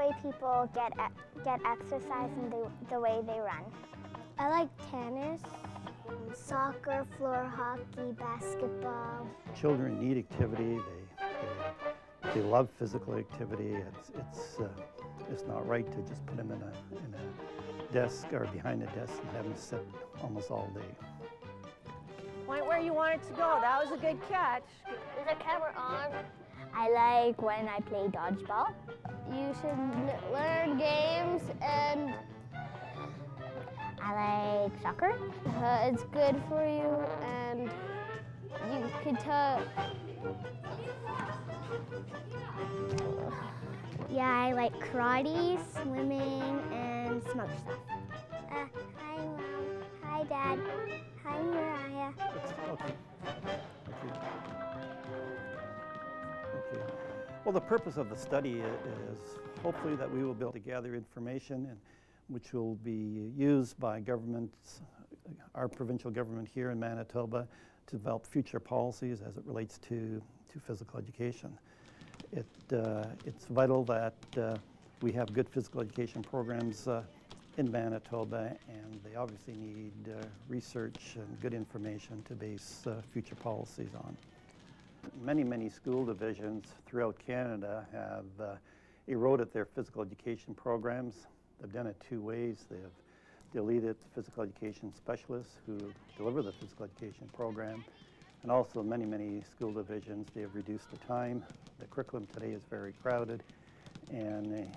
way people get exercise and the way they run. I like tennis, soccer, floor hockey, basketball. Children need activity. They love physical activity. It's not right to just put them in a desk or behind a desk and have them sit almost all day. Point where you want it to go. That was a good catch. Is the camera on? I like when I play dodgeball. You should learn games, and I like soccer. It's good for you, and you can tell. Yeah, I like karate, swimming, and some other stuff. Hi, Mom. Hi, Dad. Hi, Mariah. Okay. Well, the purpose of the study is hopefully that we will be able to gather information which will be used by governments, our provincial government here in Manitoba, to develop future policies as it relates to physical education. It's vital that we have good physical education programs in Manitoba, and they obviously need research and good information to base future policies on. Many school divisions throughout Canada have eroded their physical education programs. They've done it two ways. They have deleted physical education specialists who deliver the physical education program, and also many school divisions, they have reduced the time. The curriculum today is very crowded, and in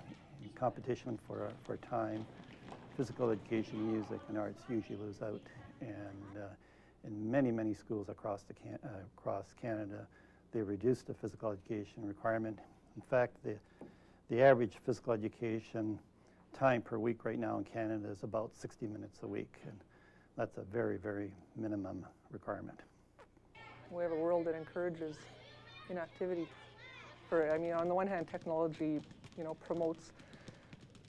competition for time, physical education, music, and arts usually lose out. And in many schools across Canada, they reduced the physical education requirement. In fact, the average physical education time per week right now in Canada is about 60 minutes a week, and that's a very minimum requirement. We have a world that encourages inactivity. On the one hand, technology, promotes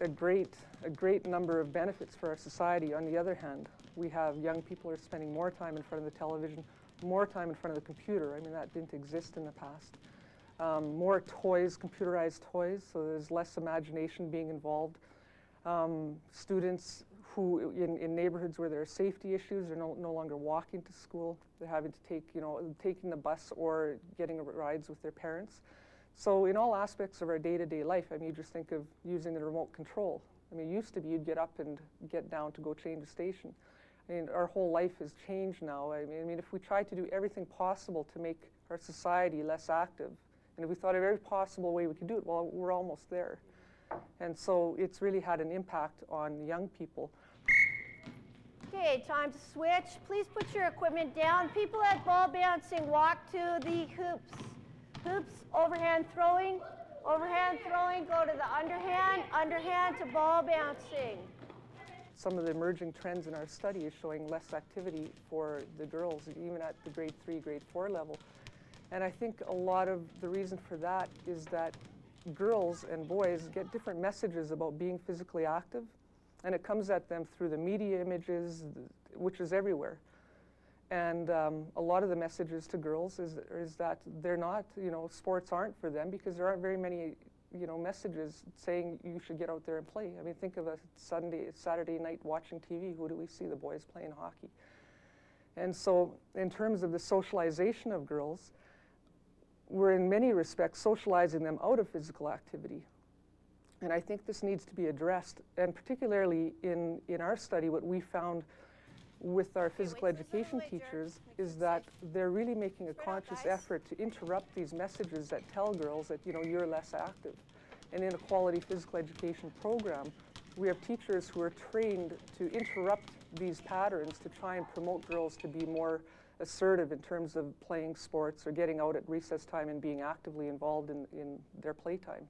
a great number of benefits for our society. On the other hand, we have young people who are spending more time in front of the television, more time in front of the computer. That didn't exist in the past. More toys, computerized toys, so there's less imagination being involved. Students who, in neighborhoods where there are safety issues, are no longer walking to school. They're having to taking the bus or getting rides with their parents. So in all aspects of our day-to-day life, you just think of using the remote control. It used to be you'd get up and get down to go change the station. Our whole life has changed now. If we tried to do everything possible to make our society less active, and if we thought of every possible way we could do it, well, we're almost there. And so it's really had an impact on young people. Okay, time to switch. Please put your equipment down. People at ball bouncing, walk to the hoops. Hoops, overhand throwing, go to the underhand to ball bouncing. Some of the emerging trends in our study is showing less activity for the girls, even at the grade 3, grade 4 level. And I think a lot of the reason for that is that girls and boys get different messages about being physically active, and it comes at them through the media images, which is everywhere. And a lot of the messages to girls is that they're not, sports aren't for them because there aren't very many, messages saying you should get out there and play. Think of a Saturday night watching TV. Who do we see? The boys playing hockey. And so in terms of the socialization of girls, we're in many respects socializing them out of physical activity. And I think this needs to be addressed. And particularly in our study, what we found with our physical education teachers is that they're really making a conscious effort to interrupt these messages that tell girls that, you're less active. And in a quality physical education program, we have teachers who are trained to interrupt these patterns to try and promote girls to be more assertive in terms of playing sports or getting out at recess time and being actively involved in their playtime.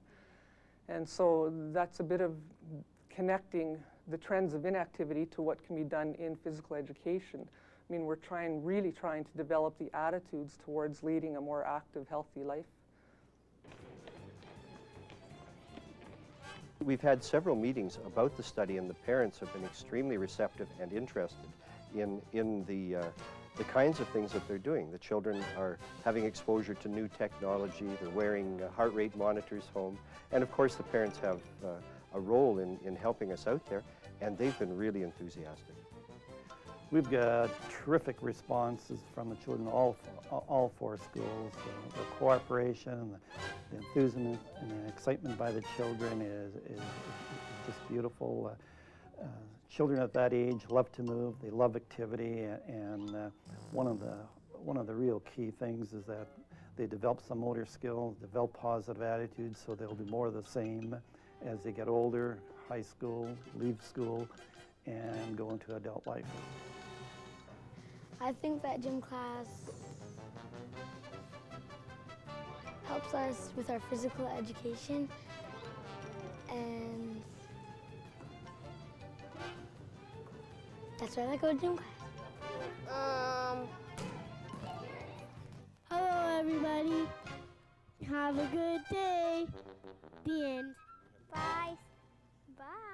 And so that's a bit of connecting the trends of inactivity to what can be done in physical education. We're really trying to develop the attitudes towards leading a more active, healthy life. We've had several meetings about the study, and the parents have been extremely receptive and interested in the the kinds of things that they're doing. The children are having exposure to new technology, they're wearing heart rate monitors home, and of course the parents have a role in helping us out there, and they've been really enthusiastic. We've got terrific responses from the children in all 4 schools. The cooperation, the enthusiasm and the excitement by the children is just beautiful. Children at that age love to move, they love activity, and one of the real key things is that they develop some motor skills, develop positive attitudes, so they'll do more of the same as they get older, high school, leave school, and go into adult life. I think that gym class helps us with our physical education, and that's why I like going to gym class. Hello, everybody. Have a good day. The end. Bye. Bye.